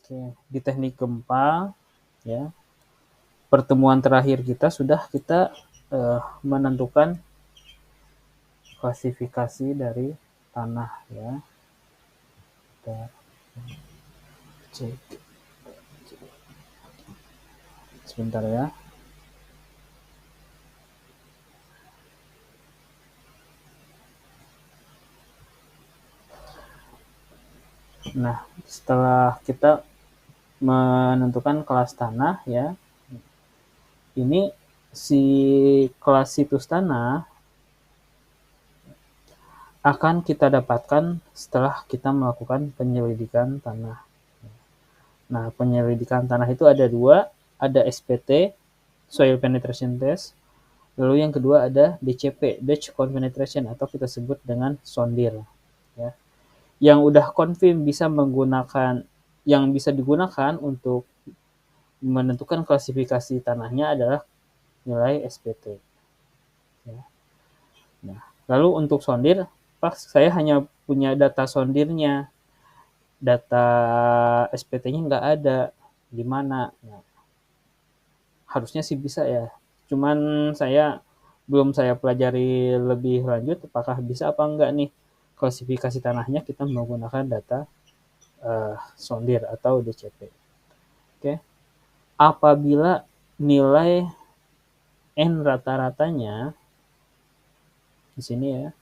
Oke, di teknik gempa ya. Pertemuan terakhir kita sudah kita menentukan klasifikasi dari tanah ya. Kita cek sebentar ya. Nah, setelah kita menentukan kelas tanah ya, ini si kelas situs tanah akan kita dapatkan setelah kita melakukan penyelidikan tanah. Nah, penyelidikan tanah itu ada dua, ada SPT, Soil Penetration Test, lalu yang kedua ada DCP, Dutch Compenetration, atau kita sebut dengan sondir. Ya. Yang udah confirm bisa menggunakan, yang bisa digunakan untuk menentukan klasifikasi tanahnya adalah nilai SPT. Ya. Nah, lalu untuk sondir, saya hanya punya data sondirnya, data SPT-nya nggak ada. Gimana? Nah, harusnya sih bisa ya. Cuman belum saya pelajari lebih lanjut apakah bisa apa enggak nih klasifikasi tanahnya kita menggunakan data sondir atau DCP. Oke. Apabila nilai N rata-ratanya di sini ya.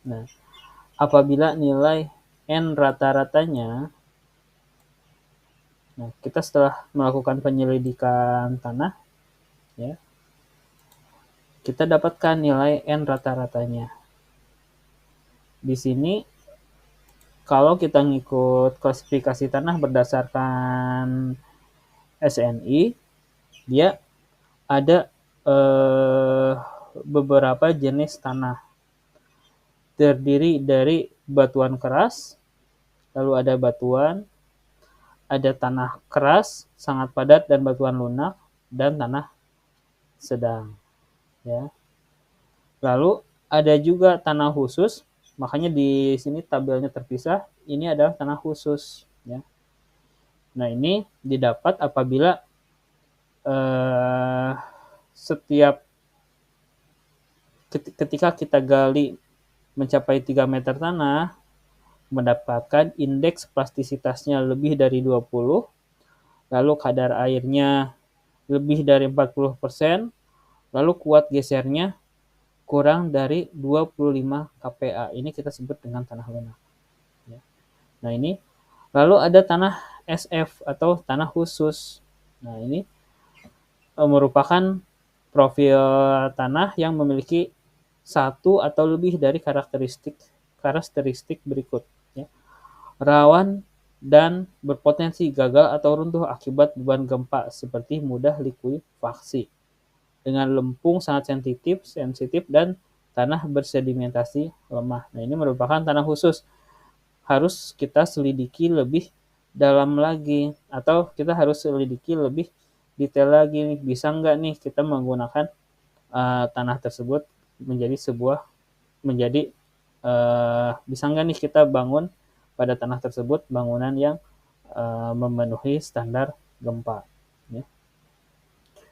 Nah, apabila nilai N rata-ratanya, nah kita setelah melakukan penyelidikan tanah ya, kita dapatkan nilai N rata-ratanya. Di sini kalau kita ngikut klasifikasi tanah berdasarkan SNI, dia ada beberapa jenis tanah. Terdiri dari batuan keras, lalu ada batuan, ada tanah keras, sangat padat dan batuan lunak, dan tanah sedang. Ya. Lalu ada juga tanah khusus, makanya di sini tabelnya terpisah. Ini adalah tanah khusus. Ya. Nah ini didapat apabila setiap ketika kita gali mencapai 3 meter tanah, mendapatkan indeks plastisitasnya lebih dari 20, lalu kadar airnya lebih dari 40%, lalu kuat gesernya kurang dari 25 kPa. Ini kita sebut dengan tanah lunak. Nah ini, lalu ada tanah SF atau tanah khusus. Nah ini merupakan profil tanah yang memiliki satu atau lebih dari karakteristik berikut. Ya. Rawan dan berpotensi gagal atau runtuh akibat beban gempa seperti mudah likuifaksi dengan lempung sangat sensitif dan tanah bersedimentasi lemah. Nah, ini merupakan tanah khusus. Harus kita selidiki lebih dalam lagi atau kita harus selidiki lebih detail lagi nih. Bisa nggak nih kita menggunakan tanah tersebut menjadi bisa nggak nih kita bangun pada tanah tersebut bangunan yang memenuhi standar gempa. Ya.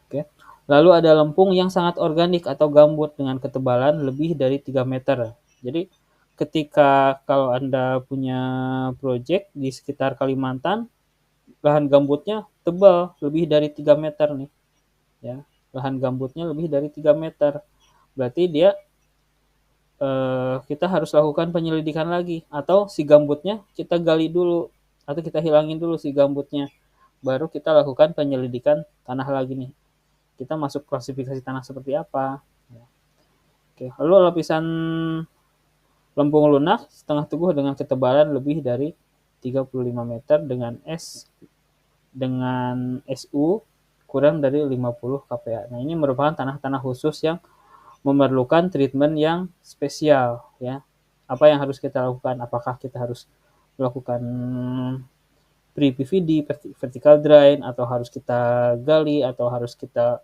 Oke. Lalu ada lempung yang sangat organik atau gambut dengan ketebalan lebih dari 3 meter. Jadi ketika kalau Anda punya proyek di sekitar Kalimantan, lahan gambutnya tebal lebih dari 3 meter nih. Ya, lahan gambutnya lebih dari 3 meter. Berarti dia kita harus lakukan penyelidikan lagi atau si gambutnya kita gali dulu atau kita hilangin dulu si gambutnya. Baru kita lakukan penyelidikan tanah lagi nih. Kita masuk klasifikasi tanah seperti apa. Oke, lalu lapisan lempung lunak setengah teguh dengan ketebalan lebih dari 35 meter dengan SU kurang dari 50 kPa. Nah, ini merupakan tanah-tanah khusus yang memerlukan treatment yang spesial ya. Apa yang harus kita lakukan? Apakah kita harus melakukan pre-PVD, vertical drain, atau harus kita gali, atau harus kita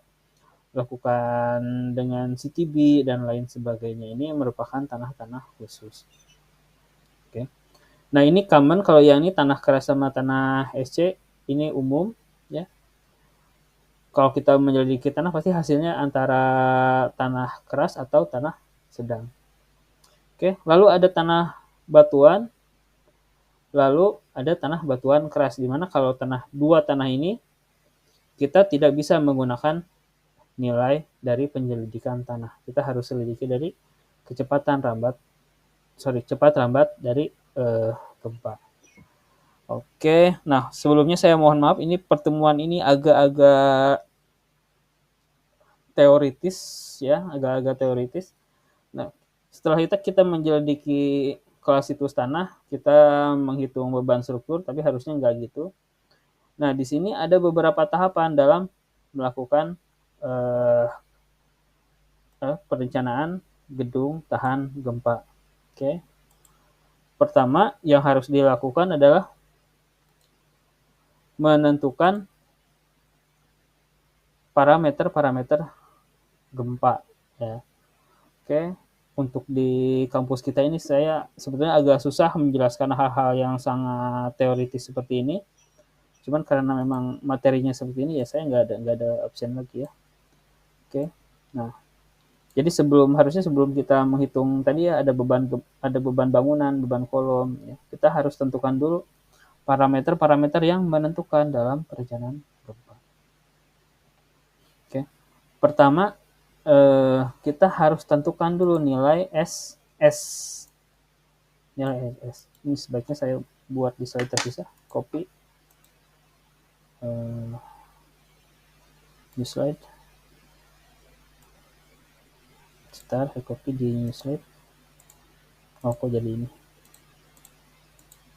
lakukan dengan CTB dan lain sebagainya. Ini merupakan tanah-tanah khusus. Oke. Nah ini common kalau yang ini tanah keras sama tanah SC ini umum ya. Kalau kita menyelidiki tanah pasti hasilnya antara tanah keras atau tanah sedang. Oke, lalu ada tanah batuan, lalu ada tanah batuan keras, di mana kalau dua tanah ini kita tidak bisa menggunakan nilai dari penyelidikan tanah. Kita harus selidiki dari cepat lambat dari gempa. Oke, nah sebelumnya saya mohon maaf, ini pertemuan ini agak-agak teoritis ya, agak-agak teoritis. Nah, setelah itu kita menyelidiki kelas situs tanah, kita menghitung beban struktur, tapi harusnya nggak gitu. Nah, di sini ada beberapa tahapan dalam melakukan perencanaan gedung tahan gempa. Oke. Pertama, yang harus dilakukan adalah menentukan parameter-parameter gempa ya. Oke, untuk di kampus kita ini saya sebetulnya agak susah menjelaskan hal-hal yang sangat teoritis seperti ini. Cuman karena memang materinya seperti ini ya saya nggak ada option lagi ya. Oke. Nah, jadi harusnya sebelum kita menghitung tadi ya ada beban bangunan, beban kolom ya. Kita harus tentukan dulu parameter-parameter yang menentukan dalam perencanaan gempa. Oke. Pertama, kita harus tentukan dulu nilai SS. Nilai SS. Ini sebaiknya saya buat di slide terpisah. Copy. New slide. Start, saya copy di new slide. Oh, kok jadi ini?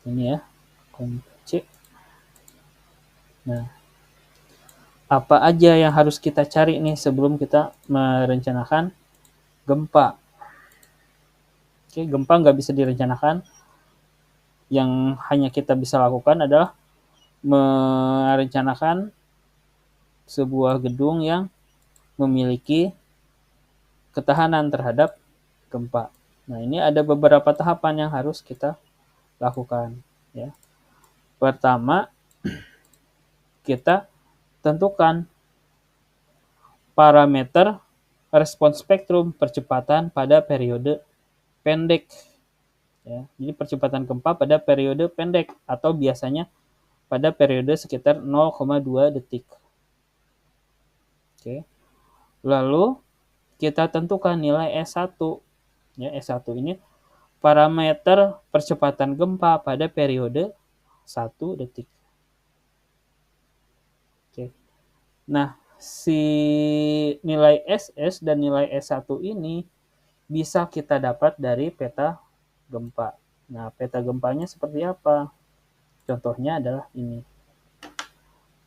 Ini ya. Ctrl C. Nah, apa aja yang harus kita cari nih sebelum kita merencanakan gempa? Oke, gempa nggak bisa direncanakan. Yang hanya kita bisa lakukan adalah merencanakan sebuah gedung yang memiliki ketahanan terhadap gempa. Nah, ini ada beberapa tahapan yang harus kita lakukan ya. Pertama, kita tentukan parameter respons spektrum percepatan pada periode pendek. Ya, jadi percepatan gempa pada periode pendek atau biasanya pada periode sekitar 0,2 detik. Oke. Lalu kita tentukan nilai S1. Ya, S1 ini parameter percepatan gempa pada periode 1 detik. Oke. Nah, si nilai SS dan nilai S1 ini bisa kita dapat dari peta gempa. Nah, peta gempanya seperti apa? Contohnya adalah ini.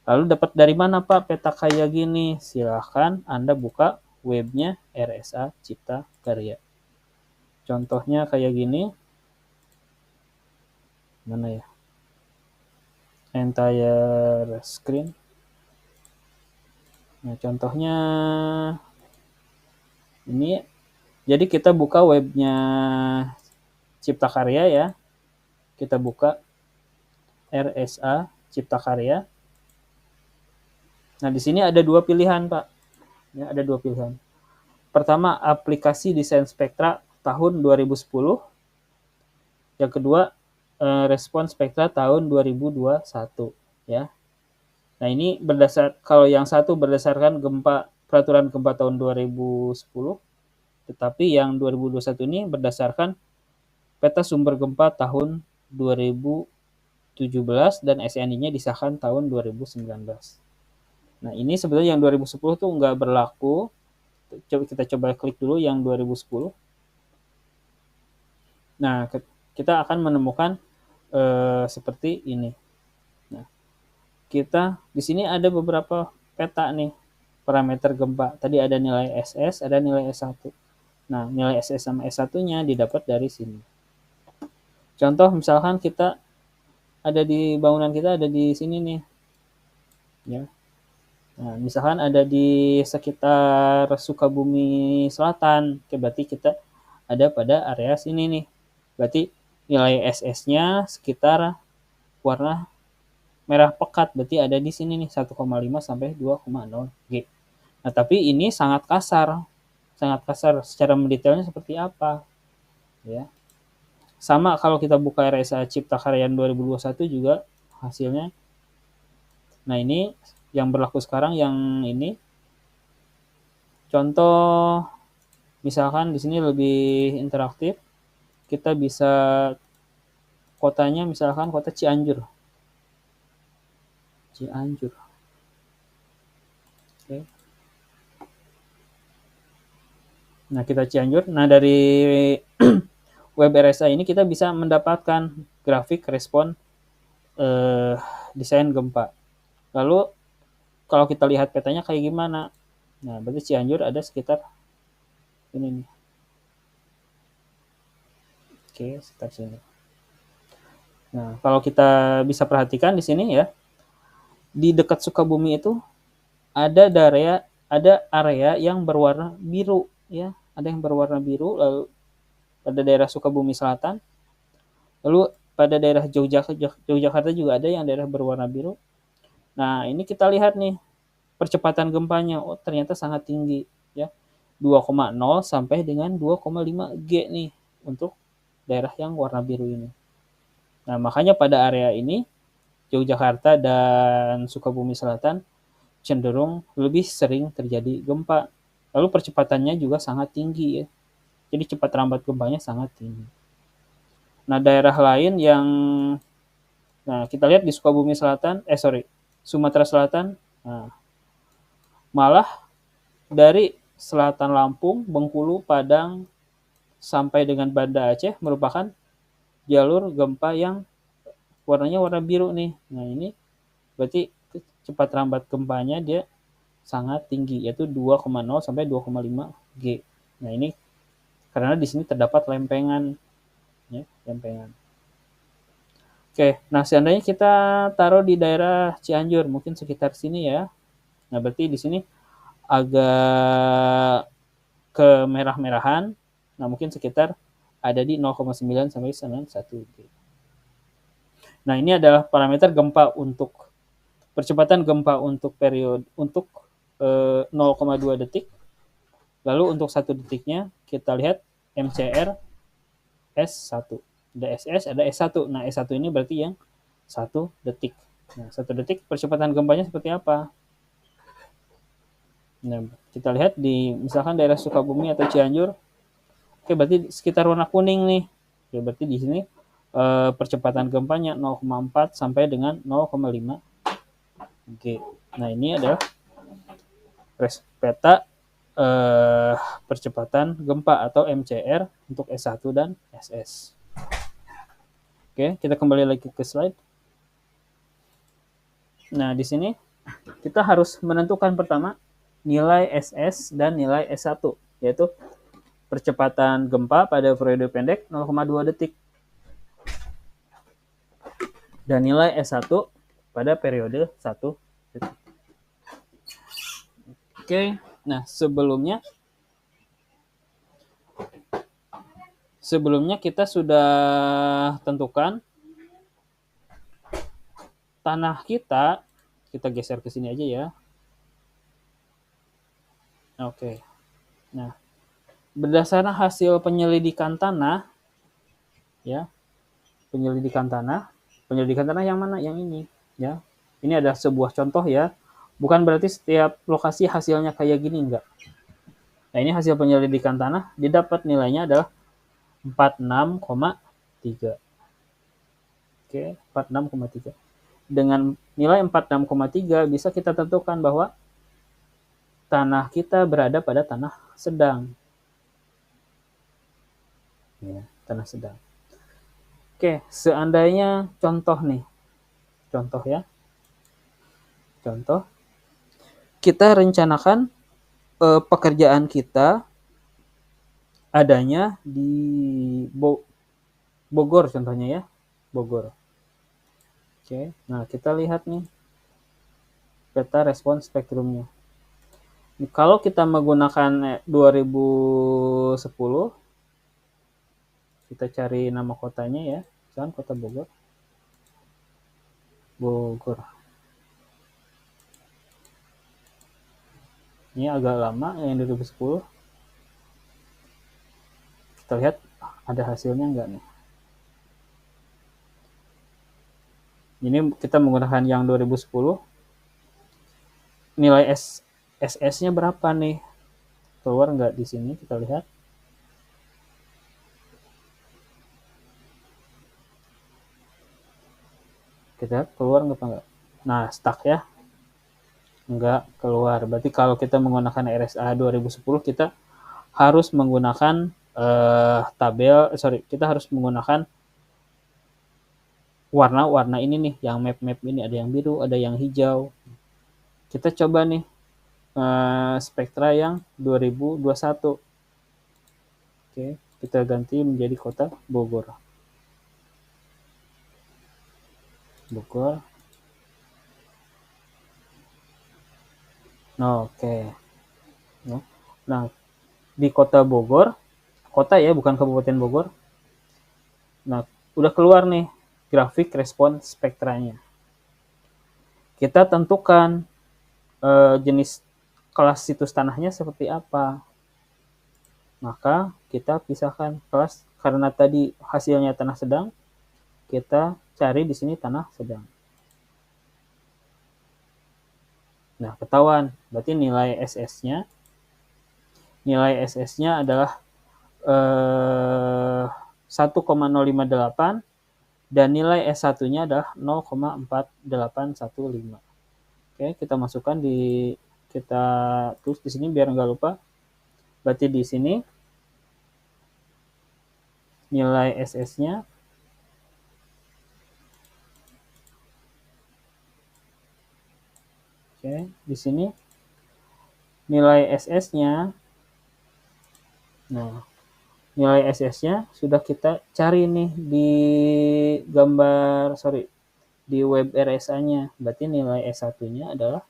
Lalu dapat dari mana Pak peta kayak gini? Silahkan Anda buka webnya RSA Cipta Karya. Contohnya kayak gini. Mana ya? Entire screen. Nah, contohnya ini. Jadi kita buka webnya Cipta Karya ya. Kita buka RSA Cipta Karya. Nah, di sini ada dua pilihan, Pak. Ya, ada dua pilihan. Pertama, aplikasi desain spektra tahun 2010. Yang kedua, respons spektra tahun 2021, ya. Nah, ini kalau yang satu berdasarkan peraturan gempa tahun 2010, tetapi yang 2021 ini berdasarkan peta sumber gempa tahun 2017 dan SNI-nya disahkan tahun 2019. Nah, ini sebetulnya yang 2010 tuh nggak berlaku. Kita coba klik dulu yang 2010. Nah, kita akan menemukan seperti ini. Nah, kita di sini ada beberapa peta nih parameter gempa. Tadi ada nilai SS, ada nilai S1. Nah, nilai SS sama S1-nya didapat dari sini. Contoh misalkan kita ada di bangunan kita ada di sini nih. Ya. Nah, misalkan ada di sekitar Sukabumi Selatan, berarti kita ada pada area sini nih. Berarti nilai SS-nya sekitar warna merah pekat, berarti ada di sini nih 1,5 sampai 2,0 G. Nah, tapi ini sangat kasar. Sangat kasar. Secara mendetailnya seperti apa? Ya. Sama kalau kita buka RSA Cipta Karya 2021 juga hasilnya. Nah, ini yang berlaku sekarang yang ini. Contoh misalkan di sini lebih interaktif. Kita bisa kotanya misalkan kota Cianjur. Cianjur. Oke. Nah, kita Cianjur. Nah, dari web RSA ini kita bisa mendapatkan grafik respon desain gempa. Lalu kalau kita lihat petanya kayak gimana? Nah, berarti Cianjur ada sekitar ini nih. Oke, sekitar sini. Nah, kalau kita bisa perhatikan di sini ya, di dekat Sukabumi itu ada area yang berwarna biru ya, ada yang berwarna biru. Lalu pada daerah Sukabumi Selatan, lalu pada daerah Yogyakarta juga ada yang daerah berwarna biru. Nah, ini kita lihat nih percepatan gempanya. Oh, ternyata sangat tinggi ya. 2,0 sampai dengan 2,5 G nih untuk daerah yang warna biru ini. Nah, makanya pada area ini Yogyakarta dan Sukabumi Selatan cenderung lebih sering terjadi gempa. Lalu percepatannya juga sangat tinggi ya. Jadi cepat rambat gempanya sangat tinggi. Nah, daerah lain yang kita lihat di Sukabumi Selatan, Sumatera Selatan. Nah, malah dari selatan Lampung, Bengkulu, Padang sampai dengan Banda Aceh merupakan jalur gempa yang warnanya warna biru nih. Nah, ini berarti cepat rambat gempanya dia sangat tinggi, yaitu 2,0 sampai 2,5 G. Nah, ini karena di sini terdapat lempengan ya, lempengan. Oke, nah seandainya kita taruh di daerah Cianjur, mungkin sekitar sini ya. Nah, berarti di sini agak kemerah-merahan. Nah, mungkin sekitar ada di 0,9 sampai 91 G. Nah, ini adalah parameter gempa untuk percepatan gempa untuk periode untuk 0,2 detik. Lalu untuk 1 detiknya kita lihat MCR S1. Ada SS, ada S1. Nah, S1 ini berarti yang 1 detik. Nah, 1 detik percepatan gempanya seperti apa? Nah, kita lihat di misalkan daerah Sukabumi atau Cianjur. Oke, berarti sekitar warna kuning nih. Oke, berarti di sini percepatan gempanya 0,4 sampai dengan 0,5 G. Nah, ini adalah peta percepatan gempa atau MCR untuk S1 dan SS. Oke, kita kembali lagi ke slide. Nah, di sini kita harus menentukan pertama nilai SS dan nilai S1, yaitu percepatan gempa pada periode pendek 0,2 detik dan nilai S1 pada periode 1 detik. Oke, nah sebelumnya kita sudah tentukan tanah kita geser ke sini aja ya. Oke. Nah, berdasarkan hasil penyelidikan tanah ya. Penyelidikan tanah yang mana? Yang ini ya. Ini ada sebuah contoh ya. Bukan berarti setiap lokasi hasilnya kayak gini, enggak. Nah, ini hasil penyelidikan tanah, didapat nilainya adalah 46,3. Oke, 46,3. Dengan nilai 46,3 bisa kita tentukan bahwa tanah kita berada pada tanah sedang. Ya, tanah sedang. Oke, seandainya contoh nih. Contoh ya. Contoh. Kita rencanakan pekerjaan kita adanya di Bogor contohnya ya. Bogor. Oke, nah kita lihat nih peta respon spektrumnya. Kalau kita menggunakan 2010, kita cari nama kotanya ya, misalkan kota Bogor. Bogor. Ini agak lama yang 2010. Kita lihat ada hasilnya enggak nih. Ini kita menggunakan yang 2010. Nilai SS-nya berapa nih? Keluar enggak di sini? Kita lihat. Kita keluar enggak? Nah, stuck ya. Enggak keluar. Berarti kalau kita menggunakan RSA 2010, kita harus menggunakan kita harus menggunakan warna-warna ini nih, yang map-map ini, ada yang biru, ada yang hijau. Kita coba nih spektra yang 2021. Oke, kita ganti menjadi kota Bogor. Bogor. Oke. Nah, di kota Bogor, kota ya, bukan Kabupaten Bogor. Nah, udah keluar nih grafik respon spektranya. Kita tentukan jenis kelas situs tanahnya seperti apa. Maka kita pisahkan kelas, karena tadi hasilnya tanah sedang, kita cari di sini tanah sedang. Nah, ketahuan. Berarti nilai SS-nya adalah 1,058 dan nilai S1-nya adalah 0,4815. Oke, kita masukkan kita tulis di sini biar nggak lupa. Berarti di sini nilai SS-nya di sini nilai SS-nya. Nah, nilai SS-nya sudah kita cari nih di di web RSA-nya. Berarti nilai S1-nya adalah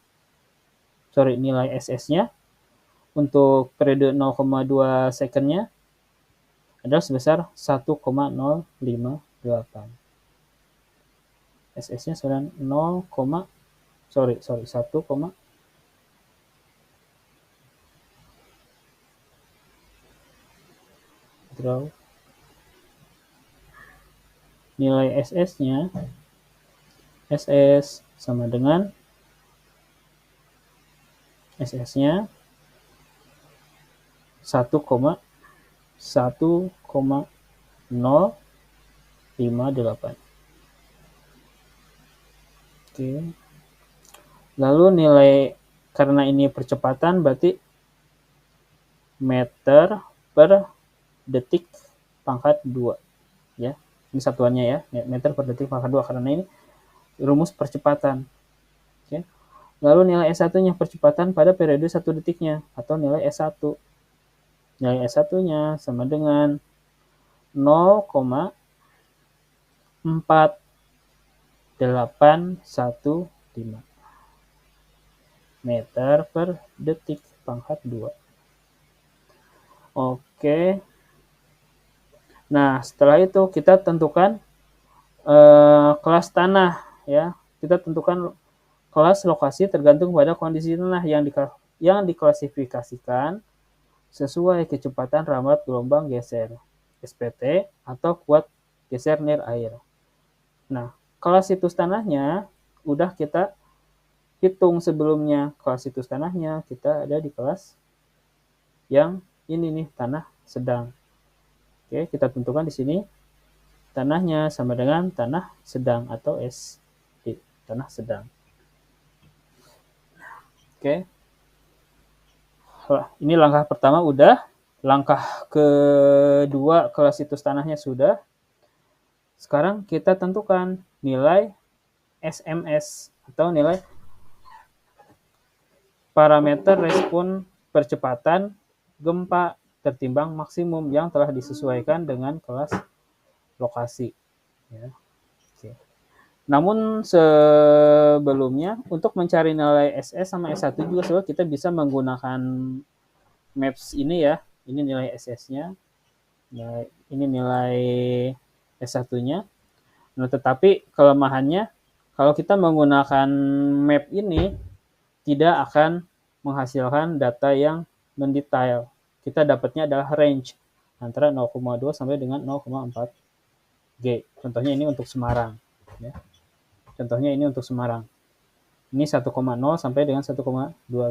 nilai SS-nya untuk periode 0,2 second-nya adalah sebesar 1,058. SS-nya sudah 1, draw. Nilai SS-nya SS sama dengan SS-nya 1,058. Oke. Lalu nilai, karena ini percepatan, berarti meter per detik pangkat 2 ya. Ini satuannya ya, meter per detik pangkat 2, karena ini rumus percepatan. Oke. Lalu nilai S1-nya percepatan pada periode 1 detiknya atau nilai S1. Nilai S1-nya sama dengan 0,4815 meter per detik pangkat 2. Oke. Nah, setelah itu kita tentukan kelas tanah ya. Kita tentukan kelas lokasi tergantung pada kondisi tanah yang diklasifikasikan sesuai kecepatan rambat gelombang geser SPT atau kuat geser nir air. Nah, kelas situs tanahnya udah kita hitung sebelumnya. Kelas situs tanahnya kita ada di kelas yang ini nih, tanah sedang. Oke, kita tentukan di sini tanahnya sama dengan tanah sedang atau SD, tanah sedang. Oke. Ini langkah pertama udah. Langkah kedua, kelas situs tanahnya sudah. Sekarang kita tentukan nilai SMS atau nilai parameter respon percepatan gempa tertimbang maksimum yang telah disesuaikan dengan kelas lokasi. Ya. Oke. Namun sebelumnya, untuk mencari nilai SS sama S1 juga kita bisa menggunakan maps ini ya. Ini nilai SS-nya. Nah, ini nilai S1-nya. Nah, tetapi kelemahannya Kalau kita menggunakan map ini, tidak akan menghasilkan data yang mendetail. Kita dapatnya adalah range antara 0,2 sampai dengan 0,4 G. Contohnya ini untuk Semarang. Ya. Contohnya ini untuk Semarang. Ini 1,0 sampai dengan 1,2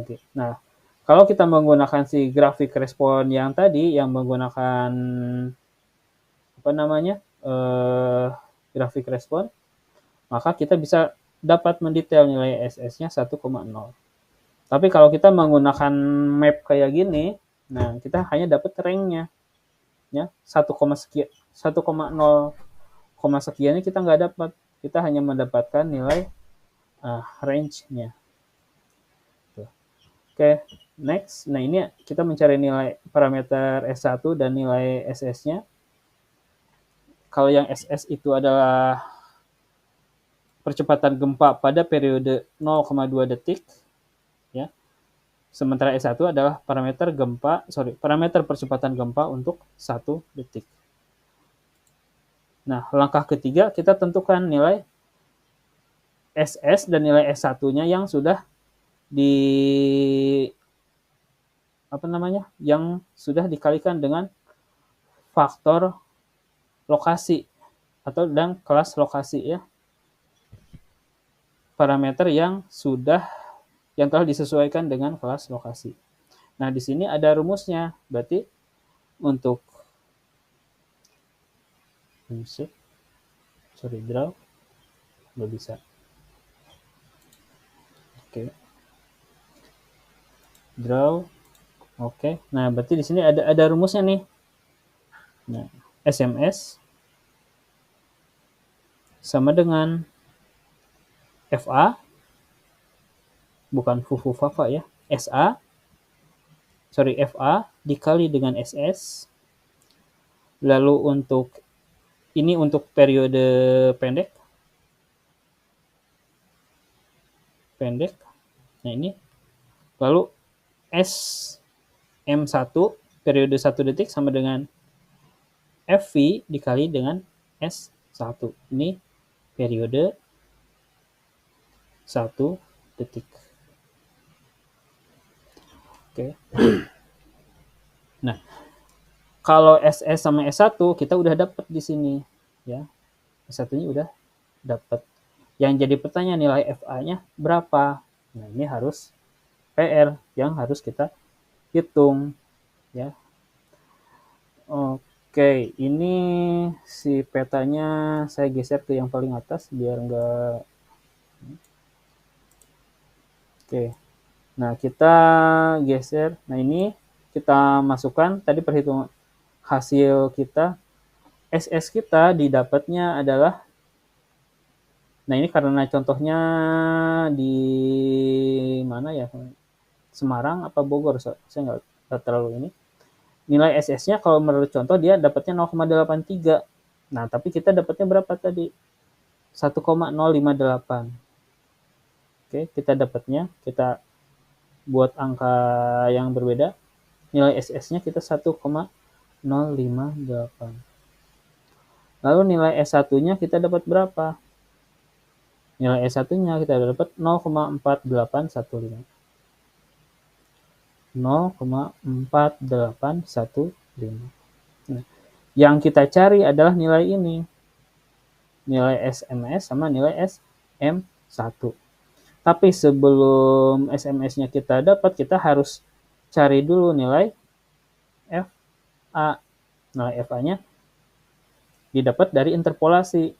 G. Nah, kalau kita menggunakan si grafik respon yang tadi, yang menggunakan apa namanya grafik respon, maka kita bisa dapat mendetail nilai SS-nya 1,0. Tapi kalau kita menggunakan map kayak gini, nah kita hanya dapat rank-nya, ya 1, sekian, 1,0 sekiannya kita nggak dapat. Kita hanya mendapatkan nilai range-nya. Oke, next. Nah ini kita mencari nilai parameter S1 dan nilai SS-nya. Kalau yang SS itu adalah percepatan gempa pada periode 0,2 detik, ya. Sementara S1 adalah parameter percepatan gempa untuk 1 detik. Nah, langkah ketiga kita tentukan nilai SS dan nilai S1-nya yang sudah dikalikan dengan faktor lokasi dan kelas lokasi, ya. Parameter yang telah disesuaikan dengan kelas lokasi. Nah, di sini ada rumusnya. Berarti untuk draw nggak bisa. Oke. Draw. Oke. Nah, berarti di sini ada rumusnya nih. Nah, SMS sama dengan FA, bukan FUFU-FAFA ya, FA dikali dengan SS. Lalu untuk periode pendek. Nah ini. Lalu SM1 periode 1 detik sama dengan FV dikali dengan S1. Ini periode 1 detik. Oke. Nah, kalau SS sama S1 kita udah dapat di sini, ya. S1-nya udah dapat. Yang jadi pertanyaan nilai FA-nya berapa? Nah, ini harus PR yang harus kita hitung, ya. Oke, ini si petanya saya geser ke yang paling atas biar enggak. Oke. Nah, kita geser. Nah, ini kita masukkan tadi perhitungan hasil kita. SS kita didapatnya adalah, nah ini karena contohnya di mana ya, Semarang apa Bogor, saya nggak terlalu ini. Nilai SS-nya kalau menurut contoh dia dapatnya 0,83. Nah, tapi kita dapatnya berapa tadi? 1,058. Oke, kita dapatnya, kita buat angka yang berbeda. Nilai SS-nya kita 1,058. Lalu nilai S1-nya kita dapat berapa? Nilai S1-nya kita dapat 0,4815. 0,4815. Nah, yang kita cari adalah nilai ini. Nilai SMS sama nilai SM1. Tapi sebelum SMS-nya kita dapat, kita harus cari dulu nilai FA. Nilai FA-nya didapat dari interpolasi,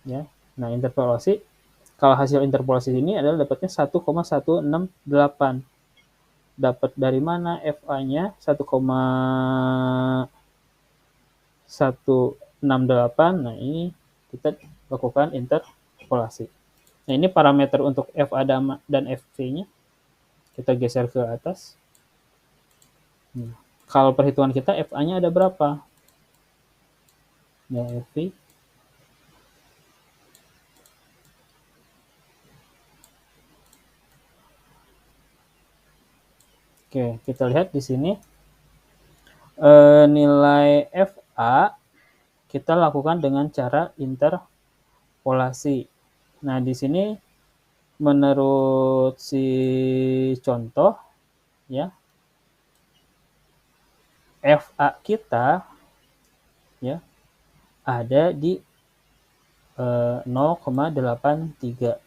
ya. Nah, interpolasi, kalau hasil interpolasi ini adalah dapatnya 1,168. Dapat dari mana FA-nya? 1,168. Nah, ini kita lakukan interpolasi. Nah, ini parameter untuk FA dan FV-nya. Kita geser ke atas. Nah, kalau perhitungan kita FA-nya ada berapa? Ya, FV. Oke, kita lihat di sini nilai FA kita lakukan dengan cara interpolasi. Nah, di sini menurut si contoh ya, FA kita ya ada di 0,83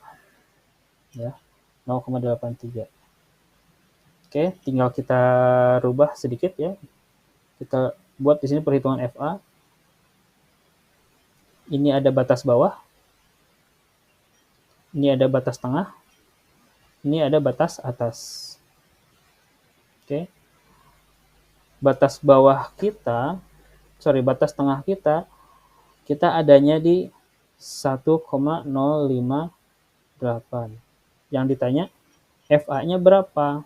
ya, 0,83. Oke, tinggal kita rubah sedikit ya. Kita buat di sini perhitungan FA. Ini ada batas bawah. Ini ada batas tengah. Ini ada batas atas. Oke. Batas bawah kita, batas tengah kita adanya di 1,058. Yang ditanya FA-nya berapa?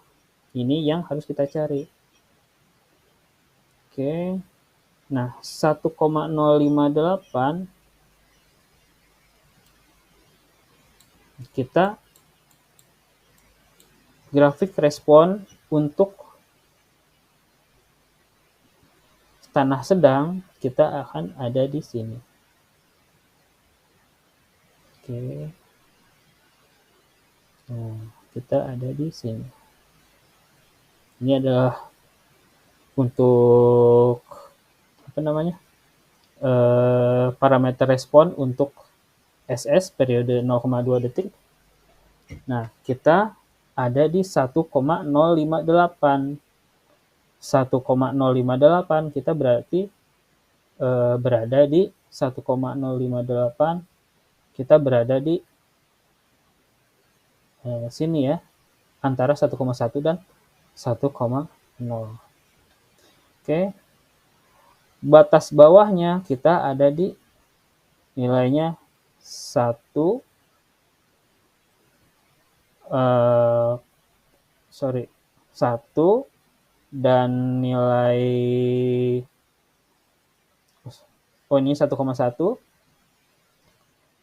Ini yang harus kita cari. Oke. Nah, 1,058 kita grafik respon untuk tanah sedang kita akan ada di sini. Oke. Nah, kita ada di sini. Ini adalah untuk parameter respon untuk SS periode 0,2 detik. Nah, kita ada di 1,058. 1,058 kita berarti berada di 1,058 kita berada di sini ya, antara 1,1 dan 1,0. Oke. Batas bawahnya kita ada di nilainya 1 dan nilai ini 1,1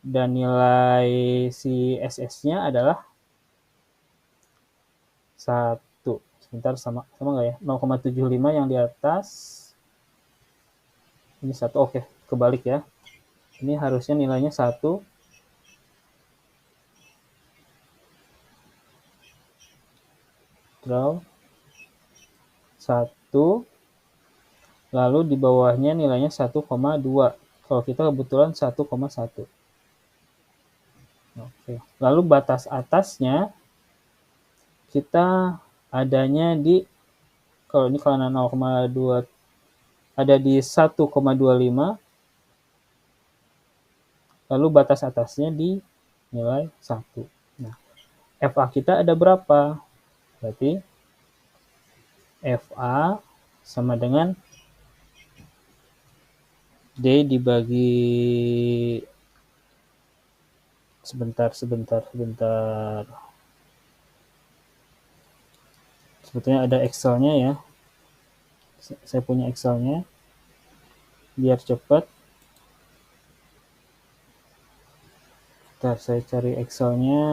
dan nilai si SS-nya adalah 1. Sebentar, sama nggak ya? 0,75 yang di atas. Ini 1. Oke, kebalik ya. Ini harusnya nilainya 1. Draw 1. Lalu di bawahnya nilainya 1,2. Kalau kita kebetulan 1,1. Oke. Lalu batas atasnya kita adanya di, kalau ini karena 0,2 ada di 1,25. Lalu batas atasnya di nilai 1. Nah, FA kita ada berapa? Berarti FA sama dengan D dibagi sebentar. Sebetulnya ada Excel-nya ya. Saya punya Excel-nya. Biar cepat. Bentar, saya cari Excel-nya.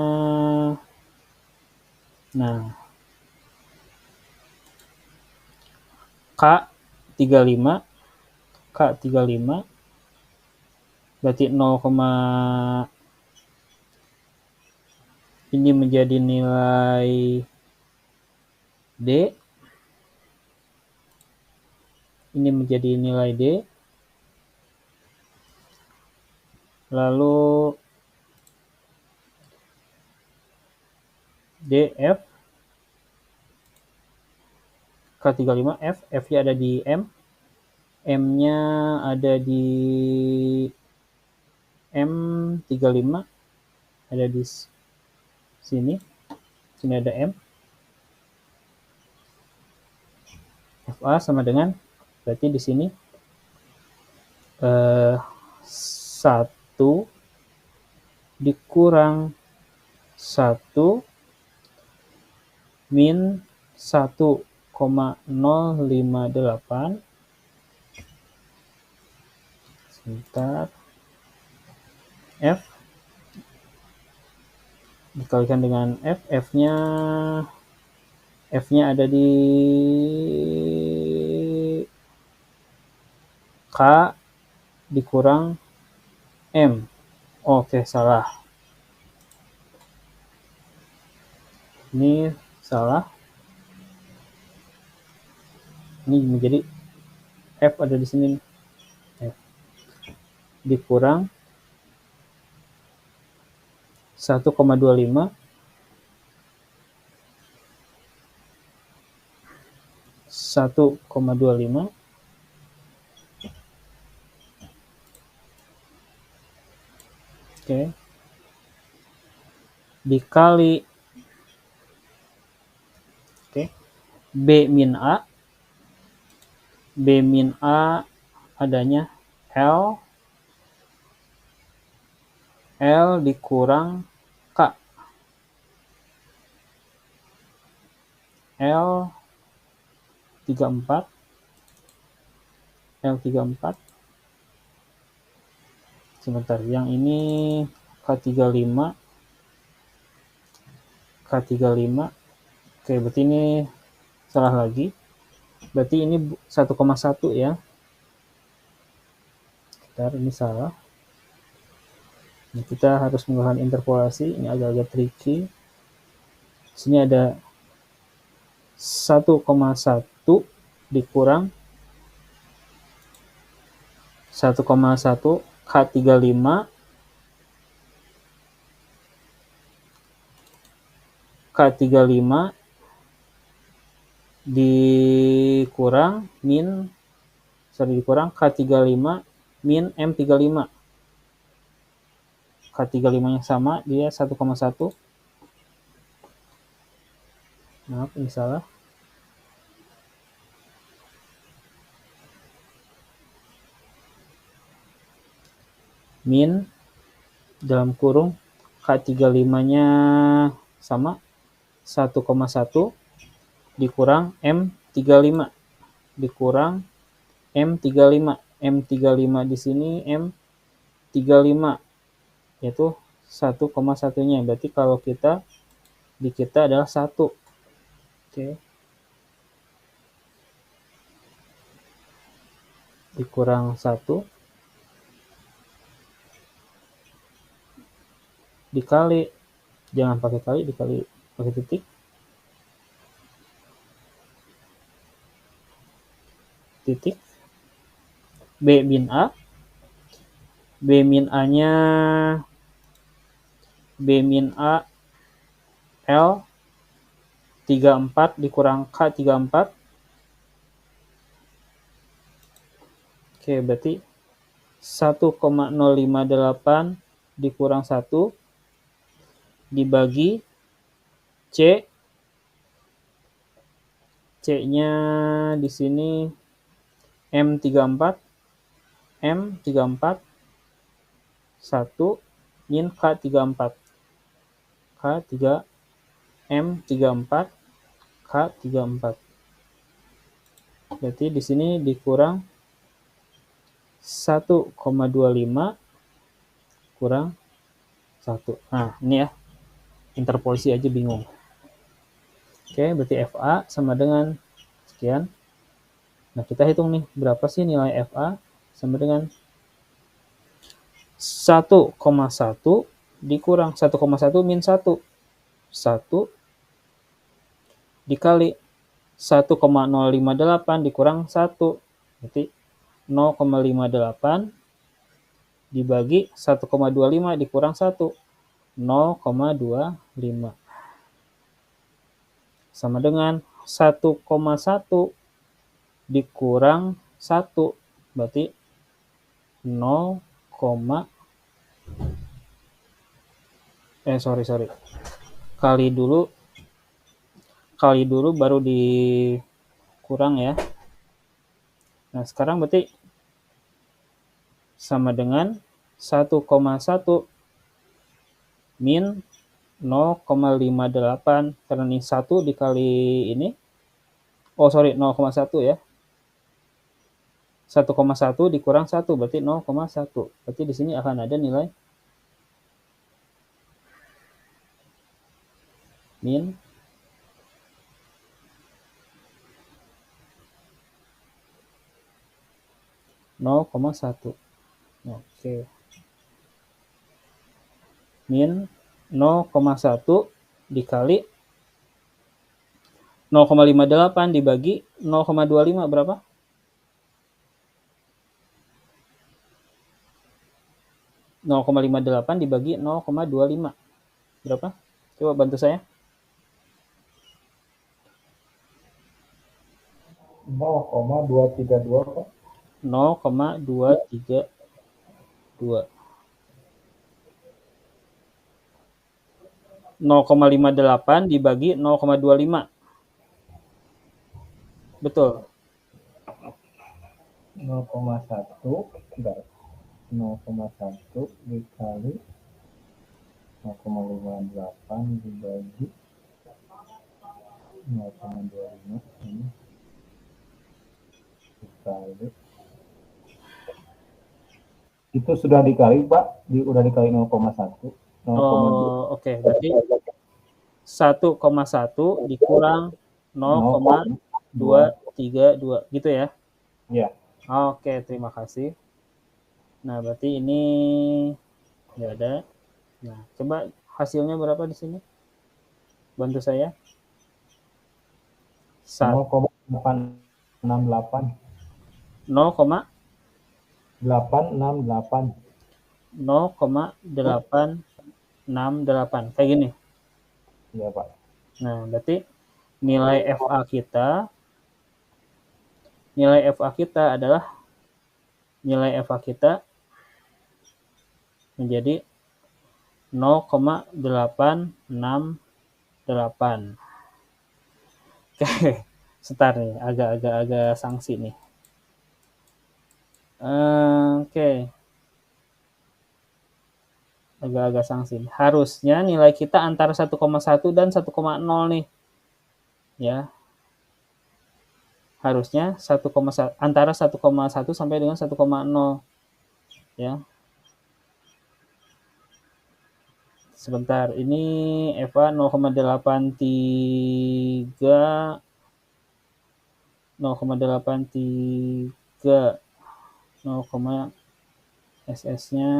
Nah, K35 berarti 0, ini menjadi nilai D, ini menjadi nilai D, lalu DF K35F, F-nya ada di M, M-nya ada di M35, ada di sini ada M. FA sama dengan, berarti di sini 1 dikurang 1 min 1,058. Sebentar. F dikalikan dengan F, F-nya ada di K dikurang M. Oke, salah. Ini salah. Ini menjadi F ada di sini. F dikurang 1,25 oke, dikali B min A. B min A adanya L dikurang K. L34 sebentar, yang ini K35 oke, berarti ini salah lagi, berarti ini 1,1 ya. Bentar, ini salah. Nah, kita harus menggunakan interpolasi, ini agak-agak tricky. Sini ada 1,1 dikurang 1,1 K35 dikurang K35 min M35. K35 yang sama, dia 1,1. Maaf, ini salah. Min dalam kurung K35-nya sama 1,1 dikurang M35 dikurang M35. M35 di sini M35 yaitu 1,1-nya. Berarti kalau kita adalah 1. Oke. Dikurang 1 dikali, jangan pakai kali, dikali pakai titik. B min A. B min A-nya L 34 dikurang K34. Oke, berarti 1,058 dikurang 1 dibagi C. C-nya di sini M34 1 min K34 M34 K34. Berarti di sini dikurang 1,25 kurang 1. Nah, ini ya. Interpolasi aja bingung. Oke, berarti FA sama dengan sekian. Nah, kita hitung nih, berapa sih nilai FA? Sama dengan 1,1 dikurang 1,1 min 1. 1 dikali 1,058 dikurang 1. Berarti 0,58 dibagi 1,25 dikurang 1. 0,25. Sama dengan 1,1 dikurang 1. Berarti 0, kali dulu baru dikurang ya. Nah, sekarang berarti sama dengan 1,1 min 0,58 karena ini 1 dikali ini. 0,1 ya. 1,1 dikurang 1 berarti 0,1. Berarti di sini akan ada nilai min 0,1. Oke. Min 0,1 dikali 0,58 dibagi 0,25 berapa? 0,58 dibagi 0,25 berapa? Coba bantu saya. 0,232 Pak. 0,232. 0,58 dibagi 0,25. Betul. 0,1 enggak. 0,1 dikali 0,58 dibagi 0,25 ini dikali itu sudah dikali Pak, udah dikali 0,1. Oh, oke. Berarti 1,1 dikurang 0,232 gitu ya. Ya. Oke, terima kasih. Nah, berarti ini nggak ada. Nah, coba hasilnya berapa di sini? Bantu saya. 0,868. 868. 0,868 kayak gini. Iya Pak. Nah, berarti nilai FA kita adalah nilai FA kita menjadi 0,868. Oke, sebentar nih, agak sanksi nih. Oke. Agak-agak sanksi. Harusnya nilai kita antara 1,1 dan 1,0 nih. Ya. Harusnya antara 1,1 sampai dengan 1,0. Ya. Sebentar, ini Eva 0,83 0,83 SS-nya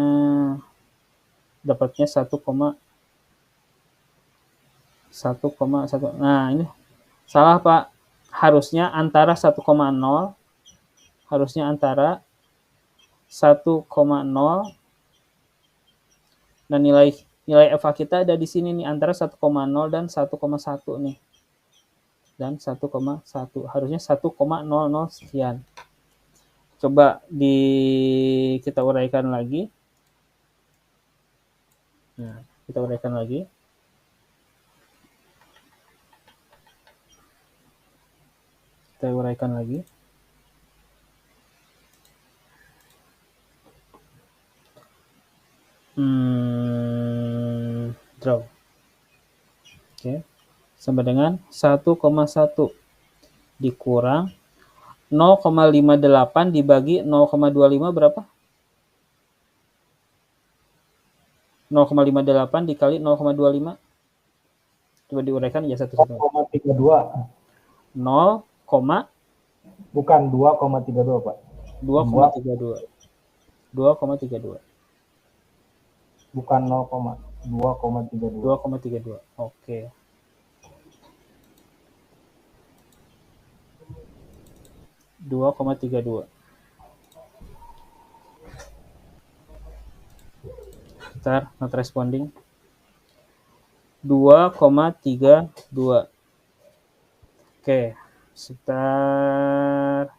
dapatnya 1,1. Nah, ini salah Pak. Harusnya antara 1,0 harusnya antara 1,0 dan nilai FA kita ada di sini nih antara 1,0 dan 1,1 nih. Dan 1,1 harusnya 1,00 sekian. Coba kita uraikan lagi. Nah, kita uraikan lagi. Kita uraikan lagi. Draw. Oke. Sama dengan 1,1 dikurang 0,58 dibagi 0,25 berapa? 0,58 dikali 0,25. Coba diuraikan ya satu-satu. 0,32. 0, bukan 2,32 Pak. 2,32. 2,32. Bukan 2,32. 2,32. Oke. $2,32. Bentar, not responding. 2,32. Oke, sekitar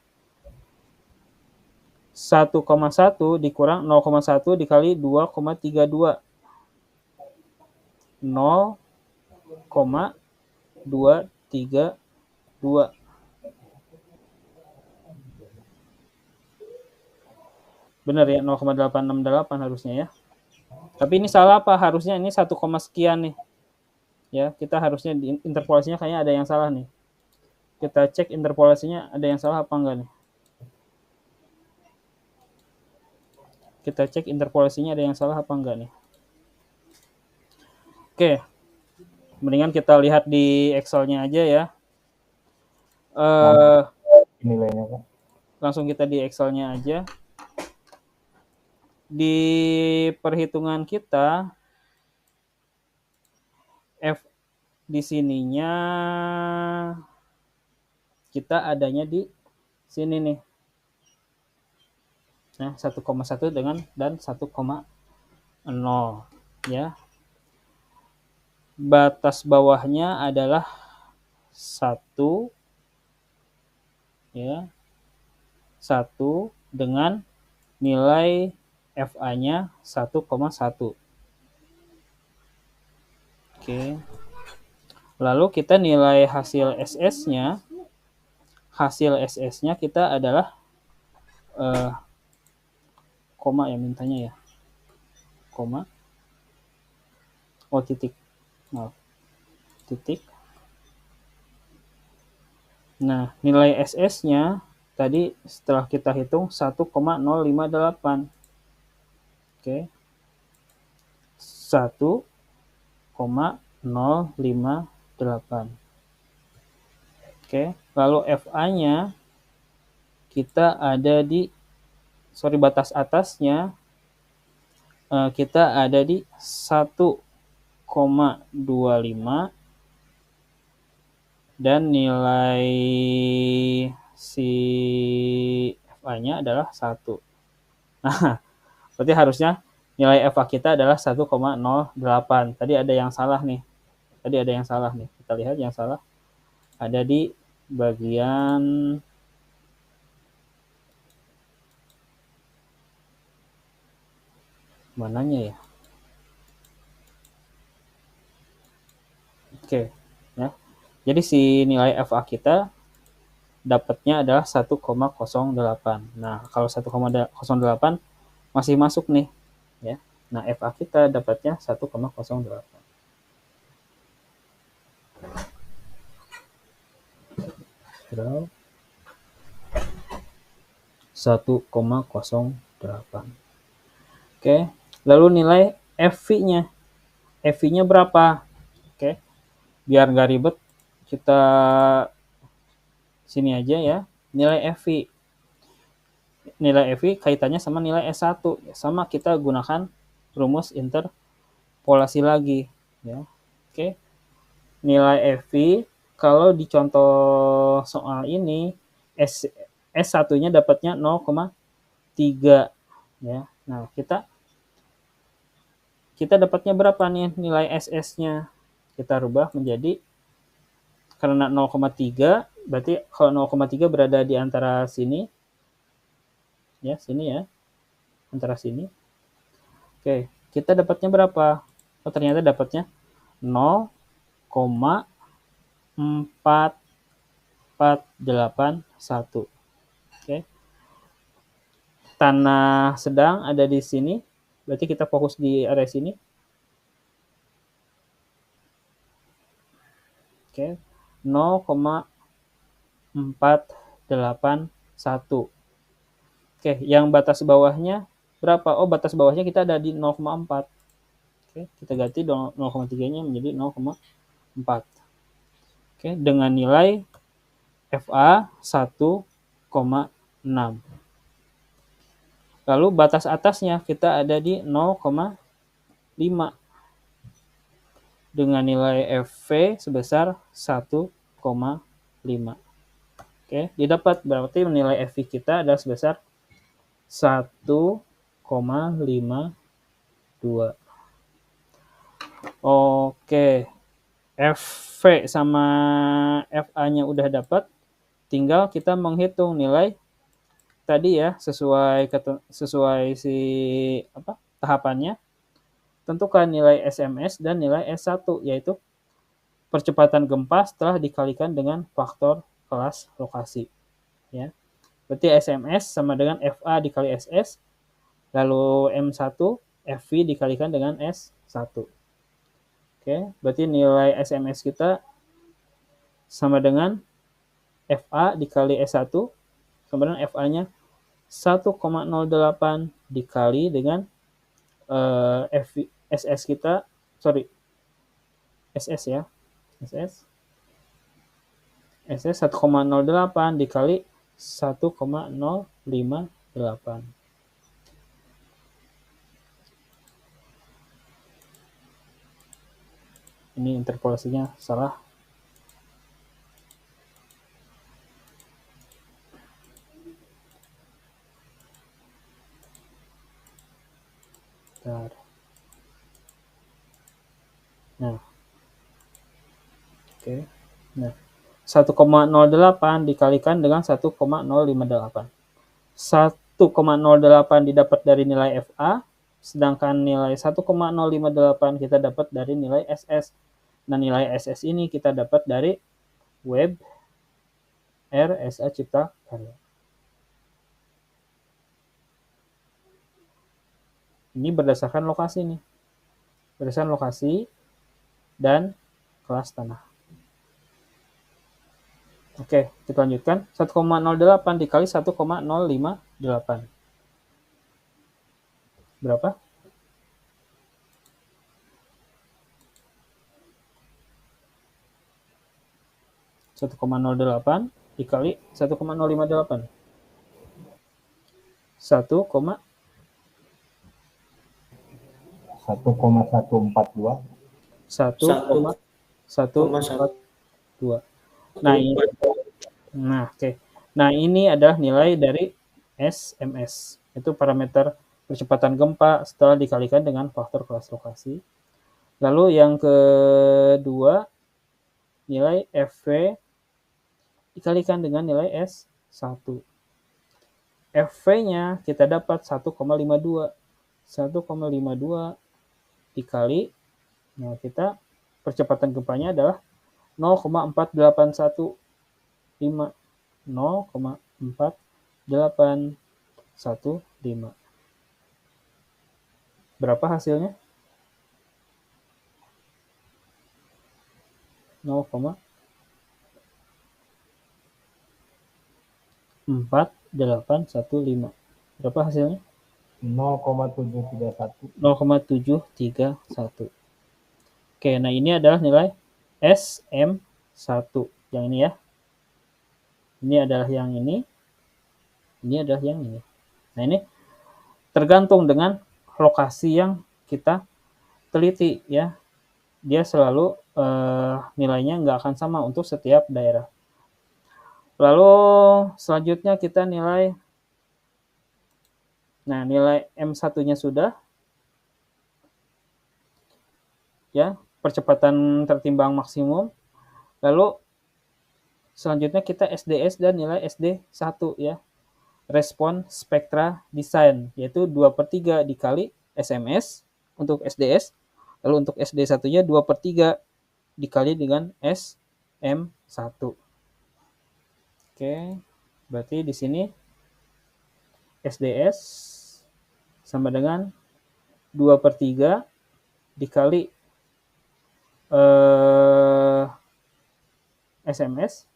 1,1 dikurang 0,1 dikali 2,32. 0,232. Benar ya, 0,868 harusnya ya. Tapi ini salah apa? Harusnya ini 1, sekian nih. Ya, kita harusnya di interpolasinya kayaknya ada yang salah nih. Kita cek interpolasinya ada yang salah apa enggak nih. Kita cek interpolasinya ada yang salah apa enggak nih. Oke. Mendingan kita lihat di Excel-nya aja ya. Nilainya Pak. Langsung kita di Excel-nya aja. Di perhitungan kita F di sininya kita adanya di sini nih. Nah, 1,1 dengan dan 1,0 ya. Batas bawahnya adalah 1 ya. 1 dengan nilai FA-nya 1,1. Oke. Lalu kita nilai hasil SS-nya. Hasil SS-nya kita adalah koma ya mintanya ya. Koma. Oh, titik. Maaf. Titik. Nah, nilai SS-nya tadi setelah kita hitung 1,058. Oke. 1,058. Oke, lalu FA-nya kita ada di batas atasnya kita ada di 1,25 dan nilai si FA-nya adalah 1. Nah, berarti harusnya nilai FA kita adalah 1,08. Tadi ada yang salah nih. Kita lihat yang salah ada di bagian mananya ya? Oke, ya. Jadi si nilai FA kita dapatnya adalah 1,08. Nah, kalau 1,08 masih masuk nih, ya. Nah, FA kita dapatnya 1,08. Draw 1,08. Oke, lalu nilai FV-nya. FV-nya berapa? Oke, biar nggak ribet, kita sini aja ya. Nilai FV. Nilai FV kaitannya sama nilai S1. Sama kita gunakan rumus interpolasi lagi. Ya. Oke, nilai FV kalau di contoh soal ini S1-nya dapatnya 0,3 ya. Nah, kita dapatnya berapa nih nilai SS-nya? Kita rubah menjadi, karena 0,3 berarti kalau 0,3 berada di antara sini ya, sini ya. Antara sini. Oke, kita dapatnya berapa? Oh, ternyata dapatnya 0,4481. Oke. Tanah sedang ada di sini. Berarti kita fokus di area sini. Oke. 0,481. Oke, yang batas bawahnya berapa? Oh, batas bawahnya kita ada di 0,4. Oke, kita ganti 0,3-nya menjadi 0,4. Oke, dengan nilai FA 1,6. Lalu batas atasnya kita ada di 0,5 dengan nilai FV sebesar 1,5. Oke, didapat berarti nilai FV kita adalah sebesar 1,52. Oke, FV sama FA-nya udah dapat, tinggal kita menghitung nilai tadi ya, sesuai si tahapannya. Tentukan nilai SMS dan nilai S1, yaitu percepatan gempa setelah dikalikan dengan faktor kelas lokasi. Ya. Berarti SMS sama dengan FA dikali SS, lalu M1 FV dikalikan dengan S1. Oke, berarti nilai SMS kita sama dengan FA dikali S1 sama dengan FA-nya 1,08 dikali dengan SS kita, SS ya. SS 1,08 dikali 1,058. Ini interpolasinya salah. Bentar. Nah, oke. Nah, 1,08 dikalikan dengan 1,058. 1,08 didapat dari nilai FA, sedangkan nilai 1,058 kita dapat dari nilai SS. Nah, nilai SS ini kita dapat dari Web RSA Cipta Karya. Ini berdasarkan lokasi nih. Berdasarkan lokasi dan kelas tanah. Oke, kita lanjutkan. 1,08 dikali 1,058. Berapa? Satu koma 1,008 dikali 1,058. 1,142. 1,142. Nah, ini. Oke. Nah, ini adalah nilai dari SMS. Itu parameter percepatan gempa setelah dikalikan dengan faktor kelas lokasi. Lalu yang kedua, nilai FV dikalikan dengan nilai S1. FV-nya kita dapat 1,52. 1,52 dikali, nah kita percepatan gempanya adalah 0,4815. 0,4815. Berapa hasilnya? 0,4815. Berapa hasilnya? 0,731. 0,731. Oke, nah ini adalah nilai SM1. Yang ini ya. Ini adalah yang ini. Ini adalah yang ini. Nah, ini tergantung dengan lokasi yang kita teliti ya. Dia selalu nilainya nggak akan sama untuk setiap daerah. Lalu selanjutnya kita nilai. Nah, nilai M1-nya sudah. Ya, percepatan tertimbang maksimum. Lalu selanjutnya kita SDS dan nilai SD1 ya. Respon spektra desain, yaitu 2/3 dikali SMS untuk SDS. Lalu untuk SD1-nya 2/3 dikali dengan SM1. Oke, berarti di sini SDS sama dengan 2/3 dikali SMS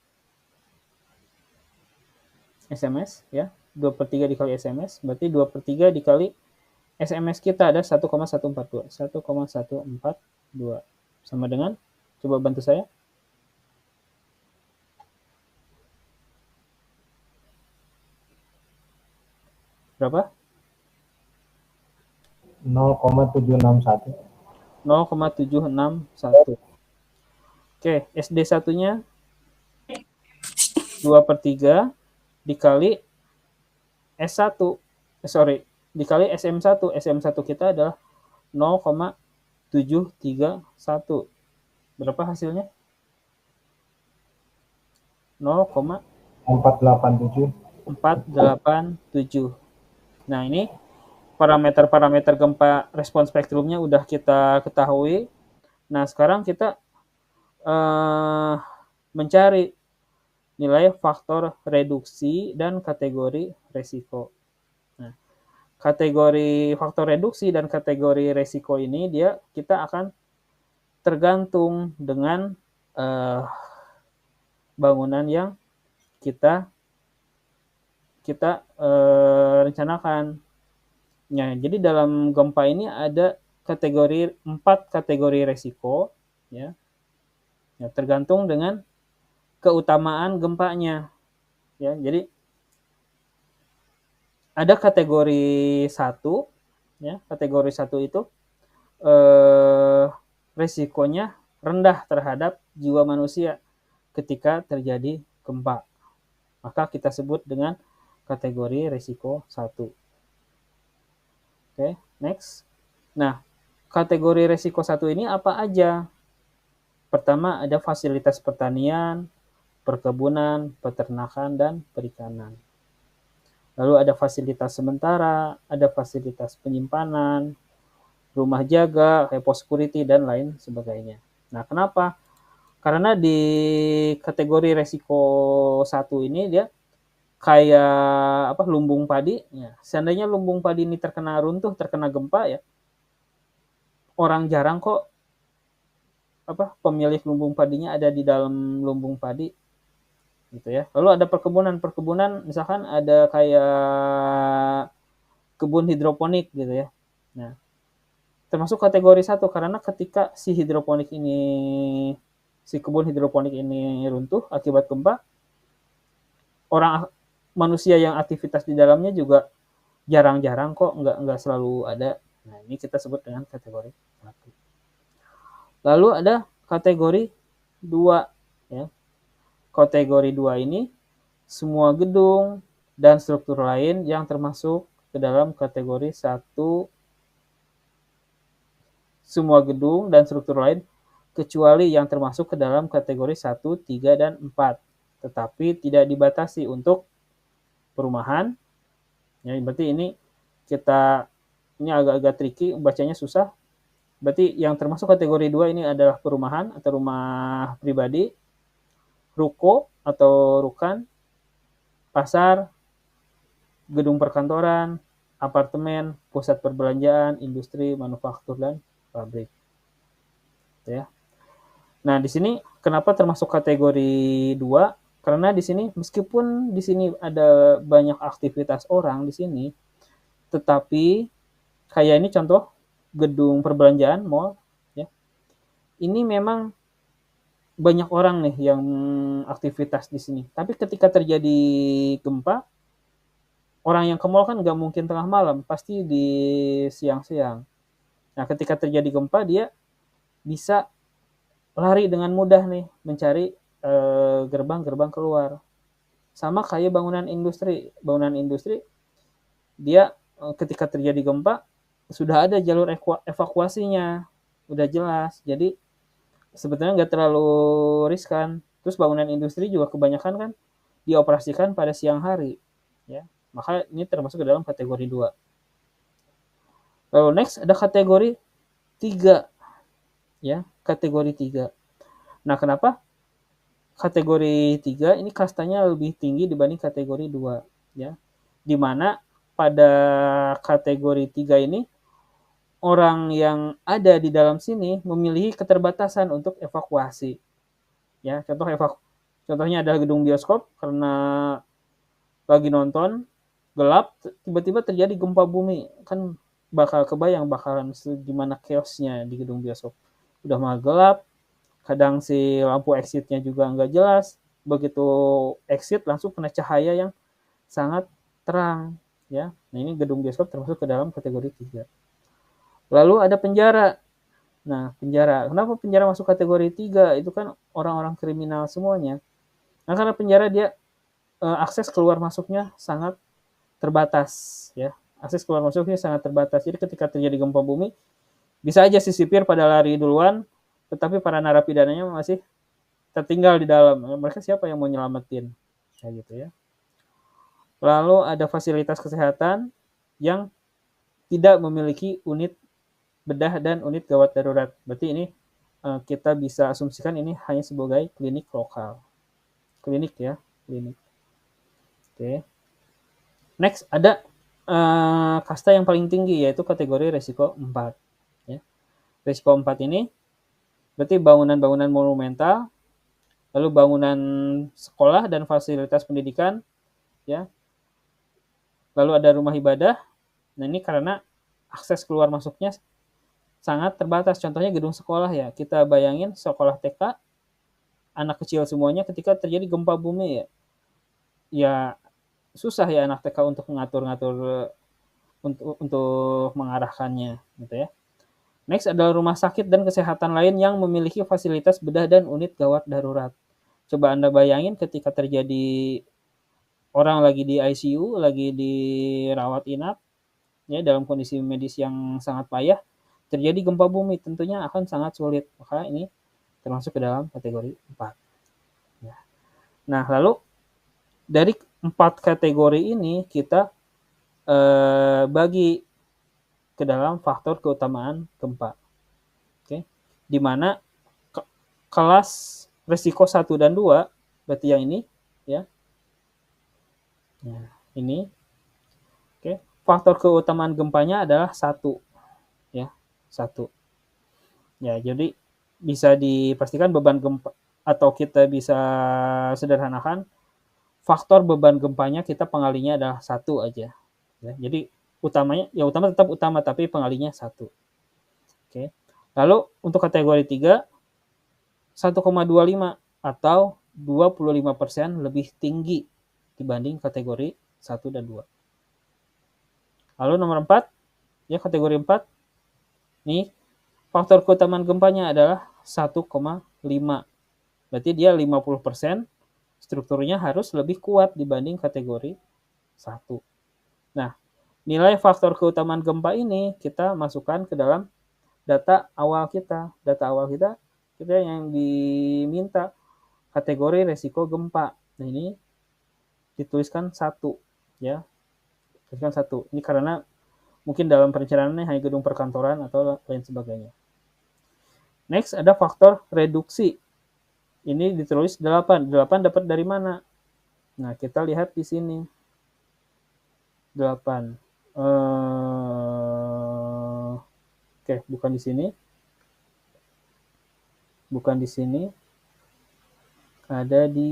ya, 2/3 dikali SMS, berarti 2/3 dikali SMS kita ada 1,142. 1,142 sama dengan, coba bantu saya. Berapa? 0,761. 0,761. Oke, SD1-nya 2/3 dikali S1. Dikali SM1. SM1 kita adalah 0,731. Berapa hasilnya? 0,487. Nah, ini parameter-parameter gempa respon spektrumnya udah kita ketahui. Nah, sekarang kita mencari nilai faktor reduksi dan kategori resiko. Nah, kategori faktor reduksi dan kategori resiko ini kita akan tergantung dengan bangunan yang kita rencanakan. Nah, jadi dalam gempa ini ada 4 kategori resiko ya. Ya, tergantung dengan keutamaan gempanya. Ya, jadi ada kategori 1 ya. Kategori 1 itu resikonya rendah terhadap jiwa manusia ketika terjadi gempa. Maka kita sebut dengan kategori resiko 1. Oke, next. Nah, kategori resiko 1 ini apa aja? Pertama ada fasilitas pertanian, perkebunan, peternakan, dan perikanan. Lalu ada fasilitas sementara, ada fasilitas penyimpanan, rumah jaga, kayak pos security, dan lain sebagainya. Nah, kenapa? Karena di kategori resiko 1 ini dia kayak lumbung padi. Ya. Seandainya lumbung padi ini terkena runtuh, terkena gempa ya, orang jarang kok pemilik lumbung padinya ada di dalam lumbung padi gitu ya. Lalu ada perkebunan, misalkan ada kayak kebun hidroponik gitu ya. Nah, termasuk kategori 1 karena ketika si kebun hidroponik ini runtuh akibat gempa, orang manusia yang aktivitas di dalamnya juga jarang-jarang kok, nggak selalu ada. Nah, ini kita sebut dengan kategori 1. Lalu ada kategori 2 ya. Kategori 2 ini semua gedung dan struktur lain yang termasuk ke dalam kategori 1, semua gedung dan struktur lain kecuali yang termasuk ke dalam kategori 1, 3, dan 4. Tetapi tidak dibatasi untuk perumahan. Ya, berarti ini agak-agak tricky, bacanya susah. Berarti yang termasuk kategori 2 ini adalah perumahan atau rumah pribadi, ruko atau rukan, pasar, gedung perkantoran, apartemen, pusat perbelanjaan, industri, manufaktur, dan pabrik. Ya. Nah, di sini kenapa termasuk kategori 2? Karena di sini meskipun di sini ada banyak aktivitas orang di sini, tetapi kayak ini contoh gedung perbelanjaan, mall, ya. Ini memang banyak orang nih yang aktivitas di sini. Tapi ketika terjadi gempa, orang yang ke mall kan nggak mungkin tengah malam, pasti di siang-siang. Nah, ketika terjadi gempa, dia bisa lari dengan mudah nih, mencari gerbang-gerbang keluar. Sama kayak bangunan industri. Bangunan industri, dia ketika terjadi gempa, sudah ada jalur evakuasinya, udah jelas. Jadi sebetulnya nggak terlalu riskan. Terus bangunan industri juga kebanyakan kan dioperasikan pada siang hari, ya. Maka ini termasuk ke dalam kategori 2. Lalu next ada kategori 3, ya, kategori 3. Nah, kenapa kategori 3 ini kastanya lebih tinggi dibanding kategori 2, ya. Di mana pada kategori 3 ini orang yang ada di dalam sini memiliki keterbatasan untuk evakuasi. Ya, contohnya adalah gedung bioskop, karena lagi nonton gelap, tiba-tiba terjadi gempa bumi, kan bakal kebayang bakalan gimana chaosnya di gedung bioskop. Udah mah gelap, kadang si lampu exitnya juga nggak jelas, begitu exit langsung kena cahaya yang sangat terang, ya. Nah, ini gedung bioskop termasuk ke dalam kategori 3. Lalu ada penjara. Nah, penjara, kenapa penjara masuk kategori 3? Itu kan orang-orang kriminal semuanya. Nah, karena penjara dia akses keluar masuknya sangat terbatas, ya. Akses keluar masuknya sangat terbatas. Jadi ketika terjadi gempa bumi, bisa aja si sipir pada lari duluan, tetapi para narapidananya masih tertinggal di dalam. Mereka siapa yang mau nyelamatin? Kayak gitu ya. Lalu ada fasilitas kesehatan yang tidak memiliki unit bedah dan unit gawat darurat. Berarti ini kita bisa asumsikan ini hanya sebagai klinik lokal. Klinik ya, klinik. Oke. Next ada kasta yang paling tinggi, yaitu kategori resiko 4. Ya. Resiko 4 ini berarti bangunan-bangunan monumental, lalu bangunan sekolah dan fasilitas pendidikan, ya. Lalu ada rumah ibadah. Nah, ini karena akses keluar masuknya sangat terbatas. Contohnya gedung sekolah ya. Kita bayangin sekolah TK, anak kecil semuanya, ketika terjadi gempa bumi ya, ya susah ya anak TK untuk mengatur-ngatur, untuk mengarahkannya gitu ya. Next adalah rumah sakit dan kesehatan lain yang memiliki fasilitas bedah dan unit gawat darurat. Coba Anda bayangin ketika terjadi orang lagi di ICU, lagi dirawat inap, ya, dalam kondisi medis yang sangat payah, terjadi gempa bumi, tentunya akan sangat sulit. Maka ini termasuk ke dalam kategori 4. Ya. Nah, lalu dari 4 kategori ini kita bagi ke dalam faktor keutamaan gempa. Oke. Di mana kelas resiko 1 dan 2, berarti yang ini ya. Nah, ini. Oke. Faktor keutamaan gempanya adalah 1 ya. 1. Ya, jadi bisa dipastikan beban gempa, atau kita bisa sederhanakan faktor beban gempanya kita pengalinya adalah 1 aja. Ya, jadi utama tetap utama, tapi pengalinya 1. Oke. Lalu untuk kategori 3 1,25 atau 25% lebih tinggi dibanding kategori 1 dan 2. Lalu nomor 4, ya kategori 4, nih faktor keutamaan gempanya adalah 1,5. Berarti dia 50% strukturnya harus lebih kuat dibanding kategori 1. Nah, nilai faktor keutamaan gempa ini kita masukkan ke dalam data awal kita. Data awal kita yang diminta kategori resiko gempa. Nah, ini dituliskan 1 ya. Tuliskan 1. Ini karena mungkin dalam perencanaannya hanya gedung perkantoran atau lain sebagainya. Next ada faktor reduksi. Ini ditulis 8. 8 dapat dari mana? Nah, kita lihat di sini. 8. Oke, bukan di sini. Bukan di sini. Ada di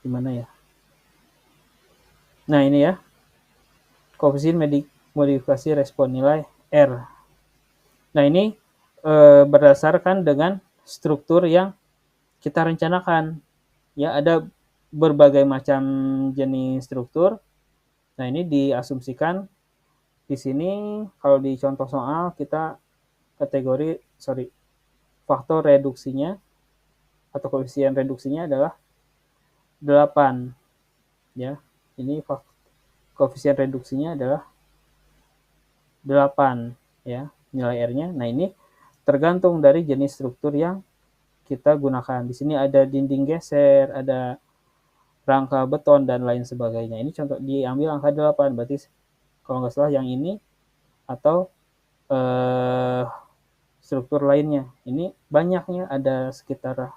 mana ya? Nah, ini ya. Koefisien modifikasi respon nilai R. Nah, ini berdasarkan dengan struktur yang kita rencanakan. Ya, ada berbagai macam jenis struktur. Nah, ini diasumsikan di sini kalau di contoh soal kita faktor reduksinya atau koefisien reduksinya adalah 8. Ya, ini koefisien reduksinya adalah 8 ya, nilai R-nya. Nah, ini tergantung dari jenis struktur yang kita gunakan. Di sini ada dinding geser, ada rangka beton dan lain sebagainya. Ini contoh diambil angka 8, berarti kalau nggak salah yang ini atau struktur lainnya. Ini banyaknya, ada sekitar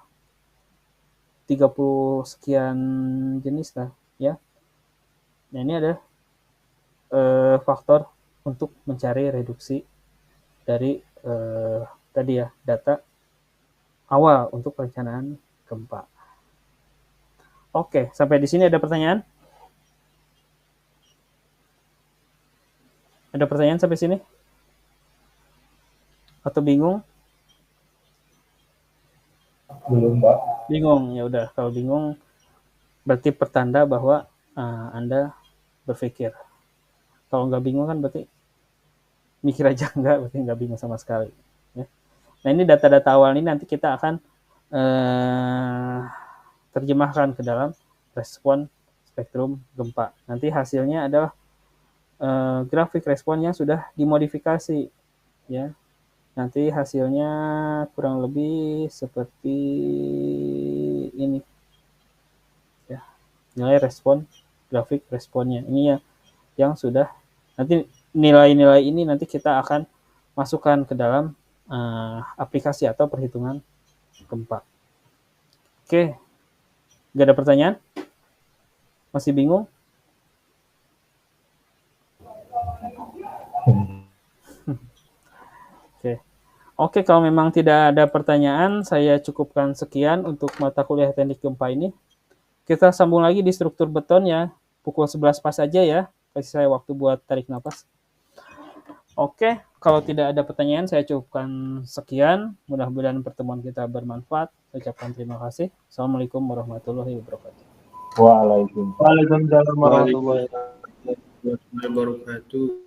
30 sekian jenis lah ya. Nah, ini ada faktor untuk mencari reduksi dari tadi ya, data awal untuk perencanaan gempa. Oke, sampai di sini ada pertanyaan? Ada pertanyaan sampai sini? Atau bingung? Belum, Pak. Bingung, ya udah. Kalau bingung berarti pertanda bahwa Anda berpikir. Kalau nggak bingung kan berarti mikir aja enggak, berarti nggak bingung sama sekali. Ya. Nah, ini data-data awal ini nanti kita akan terjemahkan ke dalam respon spektrum gempa. Nanti hasilnya adalah grafik respon yang sudah dimodifikasi. Ya. Nanti hasilnya kurang lebih seperti ini. Ya. Nilai respon, grafik responnya. Ini yang sudah, nanti nilai-nilai ini nanti kita akan masukkan ke dalam aplikasi atau perhitungan gempa. Oke, nggak ada pertanyaan? Masih bingung? Oke, kalau memang tidak ada pertanyaan, saya cukupkan sekian untuk mata kuliah teknik gempa ini. Kita sambung lagi di struktur beton ya, pukul 11 pas aja ya. Kasih saya waktu buat tarik nafas. Oke, kalau tidak ada pertanyaan, saya cukupkan sekian. Mudah-mudahan pertemuan kita bermanfaat. Saya ucapkan terima kasih. Assalamualaikum warahmatullahi wabarakatuh. Waalaikumsalam warahmatullahi wabarakatuh.